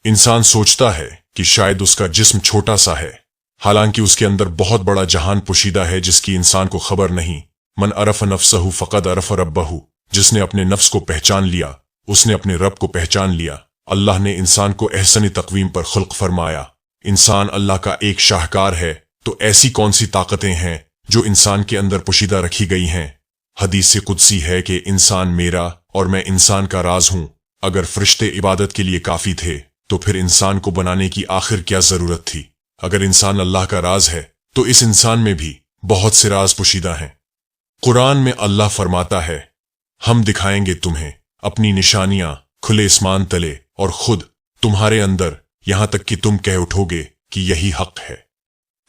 इंसान सोचता है कि शायद उसका जिस्म छोटा सा है, हालांकि उसके अंदर बहुत बड़ा जहान पोशीदा है जिसकी इंसान को खबर नहीं। मन अरफ नफ्सहु फक़द अरफ रब्बहु, जिसने अपने नफ्स को पहचान लिया उसने अपने रब को पहचान लिया। अल्लाह ने इंसान को एहसनी तक़वीम पर खुल्क फरमाया। इंसान अल्लाह का एक शाहकार है, तो ऐसी कौन सी ताकतें हैं जो इंसान के अंदर पोशीदा रखी गई हैं। हदीस कुदसी है कि इंसान मेरा और मैं इंसान का राज हूं। अगर फरिश्ते इबादत के लिए काफी थे तो फिर इंसान को बनाने की आखिर क्या जरूरत थी। अगर इंसान अल्लाह का राज है तो इस इंसान में भी बहुत से राज पोशीदा हैं। कुरान में अल्लाह फरमाता है, हम दिखाएंगे तुम्हें अपनी निशानियां खुले आसमान तले और खुद तुम्हारे अंदर, यहां तक कि तुम कह उठोगे कि यही हक है।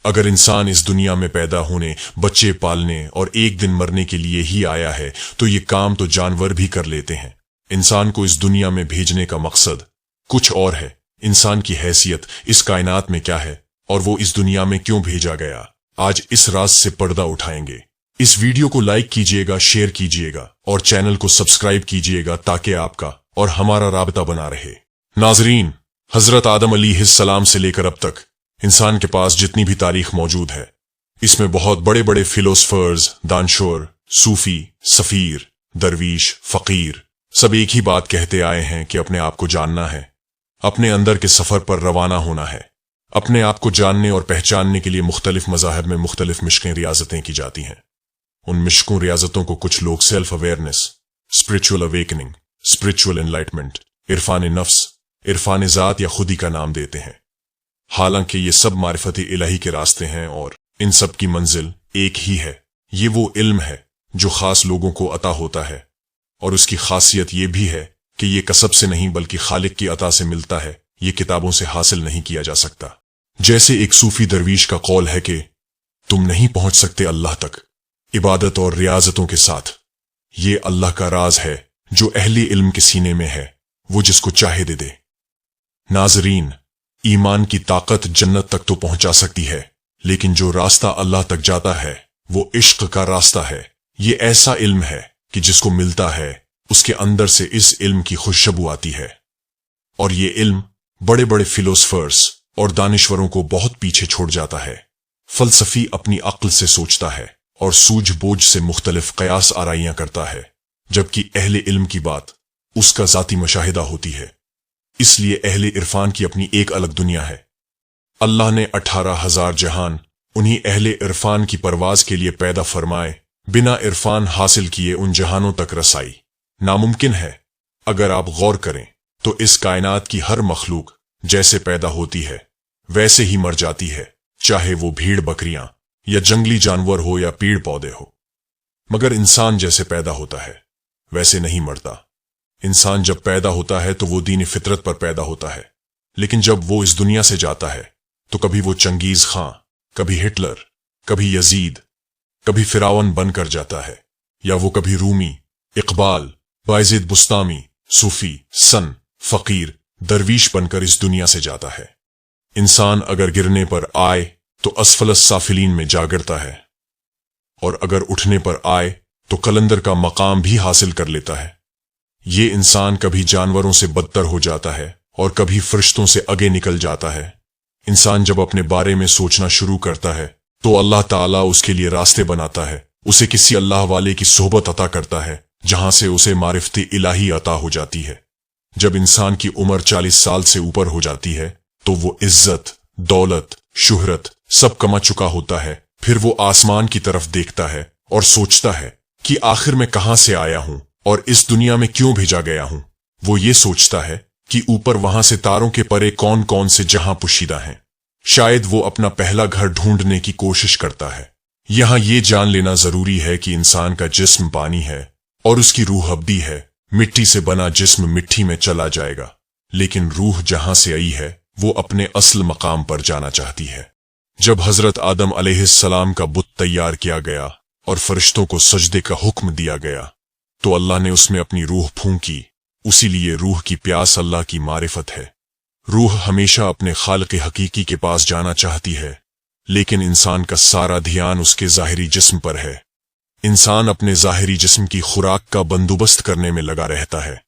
अगर इंसान इस दुनिया में पैदा होने, बच्चे पालने और एक दिन मरने के लिए ही आया है तो ये काम तो जानवर भी कर लेते हैं। इंसान को इस दुनिया में भेजने का मकसद कुछ और है। इंसान की हैसियत इस कायनात में क्या है और वो इस दुनिया में क्यों भेजा गया, आज इस राज से पर्दा उठाएंगे। इस वीडियो को लाइक कीजिएगा, शेयर कीजिएगा और चैनल को सब्सक्राइब कीजिएगा ताकि आपका और हमारा राबता बना रहे। नाजरीन, हजरत आदम अलैहिस्सलाम से लेकर अब तक इंसान के पास जितनी भी तारीख मौजूद है, इसमें बहुत बड़े बड़े फिलोसफर्स, दानशोर, सूफी, सफीर, दरवीश, फकीर सब एक ही बात कहते आए हैं कि अपने आप को जानना है, अपने अंदर के सफर पर रवाना होना है। अपने आप को जानने और पहचानने के लिए मुख्तलिफ मज़ाहिब में मुख्तलिफ मिश्कें रियाजतें की जाती हैं। उन मिश्कों रियाजतों को कुछ लोग self awareness, spiritual awakening, spiritual enlightenment, Irfan नफ्स, इरफान ज़ात या खुदी का नाम देते हैं। हालांकि ये सब मारिफत इलाही के रास्ते हैं और इन सब की मंजिल एक ही है। ये वो इल्म है जो खास लोगों को अता होता है और उसकी खासियत ये भी है कि ये कसब से नहीं बल्कि खालिक की अता से मिलता है। ये किताबों से हासिल नहीं किया जा सकता। जैसे एक सूफी दरवीश का कौल है कि तुम नहीं पहुंच सकते अल्लाह तक इबादत और रियाजतों के साथ। ये अल्लाह का राज है जो अहले इल्म के सीने में है, वो जिसको चाहे दे दे। नाजरीन, ईमान की ताकत जन्नत तक तो पहुंचा सकती है, लेकिन जो रास्ता अल्लाह तक जाता है वो इश्क का रास्ता है। ये ऐसा इल्म है कि जिसको मिलता है उसके अंदर से इस इल्म की खुशबू आती है। और ये इल्म बड़े बड़े फिलोसफर्स और दानिश्वरों को बहुत पीछे छोड़ जाता है। फलसफी अपनी अक्ल से सोचता है और सूझबूझ से मुख्तलिफ कयास आराइयां करता है, जबकि अहले इल्म की बात उसका जाती मुशाहिदा होती है। इसलिए अहले इरफान की अपनी एक अलग दुनिया है। अल्लाह ने 18,000 जहान उन्हीं अहले इरफान की परवाज के लिए पैदा फरमाए। बिना इरफान हासिल किए उन जहानों तक रसाई नामुमकिन है। अगर आप गौर करें तो इस कायनात की हर मखलूक जैसे पैदा होती है वैसे ही मर जाती है, चाहे वो भीड़ बकरियां या जंगली जानवर हो या पेड़ पौधे हो। मगर इंसान जैसे पैदा होता है वैसे नहीं मरता। इंसान जब पैदा होता है तो वो दीन फितरत पर पैदा होता है, लेकिन जब वो इस दुनिया से जाता है तो कभी वो चंगेज खां, कभी हिटलर, कभी यजीद, कभी फिरावन बनकर जाता है, या वो कभी रूमी, इकबाल, बायजिद बुस्तामी, सूफी, सन, फकीर, दरवीश बनकर इस दुनिया से जाता है। इंसान अगर गिरने पर आए तो असफलस साफिलीन में जा गिरता है, और अगर उठने पर आए तो कलंदर का मकाम भी हासिल कर लेता है। ये इंसान कभी जानवरों से बदतर हो जाता है और कभी फरिश्तों से आगे निकल जाता है। इंसान जब अपने बारे में सोचना शुरू करता है तो अल्लाह ताला उसके लिए रास्ते बनाता है, उसे किसी अल्लाह वाले की सोहबत अता करता है जहां से उसे मारिफत इलाही अता हो जाती है। जब इंसान की उम्र 40 साल से ऊपर हो जाती है तो वो इज्जत, दौलत, शुहरत सब कमा चुका होता है। फिर वो आसमान की तरफ देखता है और सोचता है कि आखिर मैं कहां से आया हूं और इस दुनिया में क्यों भेजा गया हूं। वो ये सोचता है कि ऊपर वहां से तारों के परे कौन कौन से जहां पुशीदा हैं। शायद वो अपना पहला घर ढूंढने की कोशिश करता है। यहां ये जान लेना जरूरी है कि इंसान का जिस्म पानी है और उसकी रूह अब्दी है। मिट्टी से बना जिस्म मिट्टी में चला जाएगा, लेकिन रूह जहां से आई है वो अपने असल मकाम पर जाना चाहती है। जब हजरत आदम अलैहिस्सलाम का बुत तैयार किया गया और फरिश्तों को सजदे का हुक्म दिया गया तो अल्लाह ने उसमें अपनी रूह फूंकी। उसी लिए रूह की प्यास अल्लाह की मारिफत है। रूह हमेशा अपने खालिक हकीकी के पास जाना चाहती है, लेकिन इंसान का सारा ध्यान उसके ज़ाहिरी जिस्म पर है। इंसान अपने ज़ाहिरी जिस्म की खुराक का बंदोबस्त करने में लगा रहता है,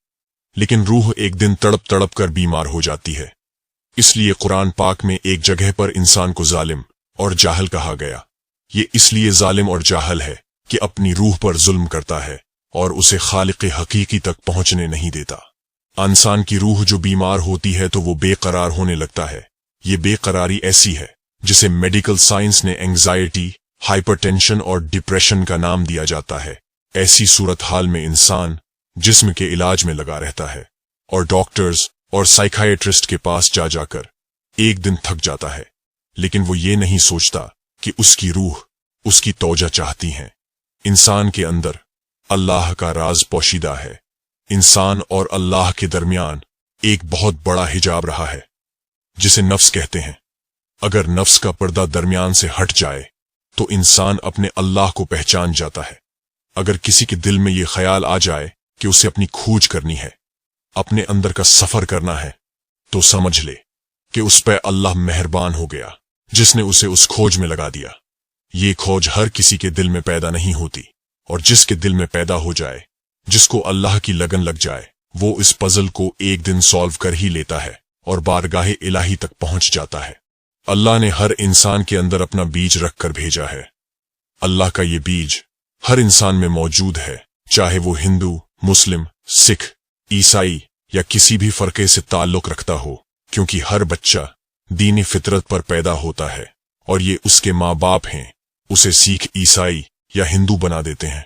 लेकिन रूह एक दिन तड़प तड़प कर बीमार हो जाती है। اس لیے قرآن پاک میں ایک جگہ پر انسان کو ظالم اور جاہل کہا گیا۔ یہ اس لیے ظالم اور جاہل ہے کہ اپنی روح پر ظلم کرتا ہے اور اسے خالق حقیقی تک پہنچنے نہیں دیتا۔ انسان کی روح جو بیمار ہوتی ہے تو وہ بے قرار ہونے لگتا ہے۔ یہ بے قراری ایسی ہے جسے میڈیکل سائنس نے اینگزائٹی، ہائپر ٹینشن اور ڈپریشن کا نام دیا جاتا ہے۔ ایسی صورتحال میں انسان جسم کے علاج میں لگا رہتا ہے اور ڈاکٹرز اور سائیکائیٹرسٹ کے پاس جا کر ایک دن تھک جاتا ہے، لیکن وہ یہ نہیں سوچتا کہ اس کی روح اس کی توجہ چاہتی ہیں۔ انسان کے اندر اللہ کا راز پوشیدہ ہے۔ انسان اور اللہ کے درمیان ایک بہت بڑا حجاب رہا ہے جسے نفس کہتے ہیں۔ اگر نفس کا پردہ درمیان سے ہٹ جائے تو انسان اپنے اللہ کو پہچان جاتا ہے۔ اگر کسی کے دل میں یہ خیال آ جائے کہ اسے اپنی کھوج کرنی ہے، اپنے اندر کا سفر کرنا ہے، تو سمجھ لے کہ اس پہ اللہ مہربان ہو گیا جس نے اسے اس کھوج میں لگا دیا۔ یہ کھوج ہر کسی کے دل میں پیدا نہیں ہوتی، اور جس کے دل میں پیدا ہو جائے، جس کو اللہ کی لگن لگ جائے، وہ اس پزل کو ایک دن سالو کر ہی لیتا ہے اور بارگاہ الہی تک پہنچ جاتا ہے۔ اللہ نے ہر انسان کے اندر اپنا بیج رکھ کر بھیجا ہے۔ اللہ کا یہ بیج ہر انسان میں موجود ہے، چاہے وہ ہندو، مسلم، سکھ، عیسائی یا کسی بھی فرقے سے تعلق رکھتا ہو، کیونکہ ہر بچہ دین فطرت پر پیدا ہوتا ہے اور یہ اس کے ماں باپ ہیں اسے سکھ، عیسائی یا ہندو بنا دیتے ہیں۔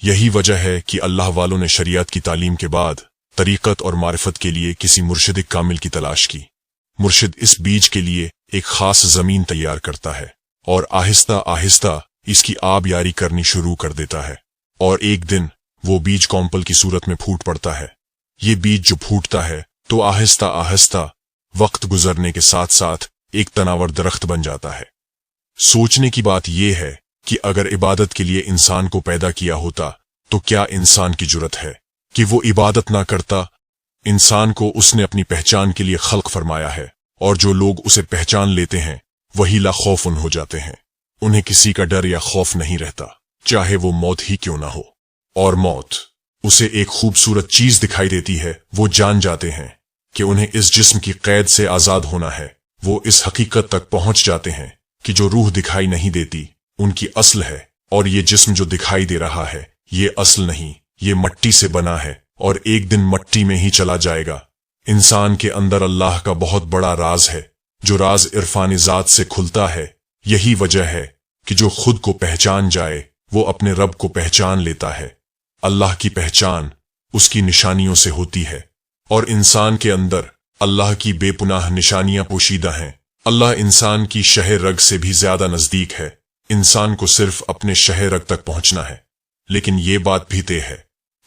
یہی وجہ ہے کہ اللہ والوں نے شریعت کی تعلیم کے بعد طریقت اور معرفت کے لیے کسی مرشد کامل کی تلاش کی۔ مرشد اس بیج کے لیے ایک خاص زمین تیار کرتا ہے اور آہستہ آہستہ اس کی آب یاری کرنی شروع کر دیتا ہے، اور ایک دن وہ بیج کومپل کی صورت میں پھوٹ پڑتا ہے۔ یہ بیج جو پھوٹتا ہے تو آہستہ آہستہ وقت گزرنے کے ساتھ ساتھ ایک تناور درخت بن جاتا ہے۔ سوچنے کی بات یہ ہے کہ اگر عبادت کے لیے انسان کو پیدا کیا ہوتا تو کیا انسان کی جرت ہے کہ وہ عبادت نہ کرتا؟ انسان کو اس نے اپنی پہچان کے لیے خلق فرمایا ہے، اور جو لوگ اسے پہچان لیتے ہیں وہی لا خوف ہو جاتے ہیں۔ انہیں کسی کا ڈر یا خوف نہیں رہتا، چاہے وہ موت ہی کیوں نہ ہو۔ اور موت اسے ایک خوبصورت چیز دکھائی دیتی ہے۔ وہ جان جاتے ہیں کہ انہیں اس جسم کی قید سے آزاد ہونا ہے۔ وہ اس حقیقت تک پہنچ جاتے ہیں کہ جو روح دکھائی نہیں دیتی ان کی اصل ہے، اور یہ جسم جو دکھائی دے رہا ہے یہ اصل نہیں، یہ مٹی سے بنا ہے اور ایک دن مٹی میں ہی چلا جائے گا۔ انسان کے اندر اللہ کا بہت بڑا راز ہے، جو راز عرفان ذات سے کھلتا ہے۔ یہی وجہ ہے کہ جو خود کو پہچان جائے وہ اپنے رب کو پہچان لیتا ہے۔ اللہ کی پہچان اس کی نشانیوں سے ہوتی ہے، اور انسان کے اندر اللہ کی بے پناہ نشانیاں پوشیدہ ہیں۔ اللہ انسان کی شہ رگ سے بھی زیادہ نزدیک ہے۔ انسان کو صرف اپنے شہ رگ تک پہنچنا ہے، لیکن یہ بات بھی طے ہے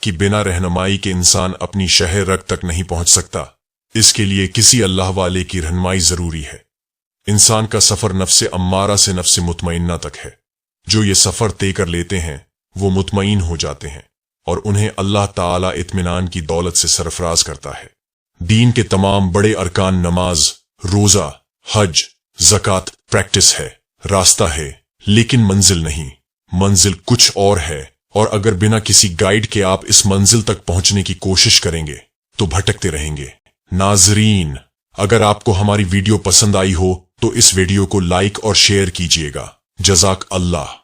کہ بنا رہنمائی کے انسان اپنی شہ رگ تک نہیں پہنچ سکتا۔ اس کے لیے کسی اللہ والے کی رہنمائی ضروری ہے۔ انسان کا سفر نفس امارہ سے نفس مطمئنہ تک ہے۔ جو یہ سفر طے کر لیتے ہیں وہ مطمئن ہو جاتے ہیں، اور انہیں اللہ تعالی اطمینان کی دولت سے سرفراز کرتا ہے۔ دین کے تمام بڑے ارکان نماز، روزہ، حج، زکوٰۃ پریکٹس ہے، راستہ ہے، لیکن منزل نہیں۔ منزل کچھ اور ہے، اور اگر بنا کسی گائیڈ کے آپ اس منزل تک پہنچنے کی کوشش کریں گے تو بھٹکتے رہیں گے۔ ناظرین، اگر آپ کو ہماری ویڈیو پسند آئی ہو تو اس ویڈیو کو لائک اور شیئر کیجیے گا۔ جزاک اللہ۔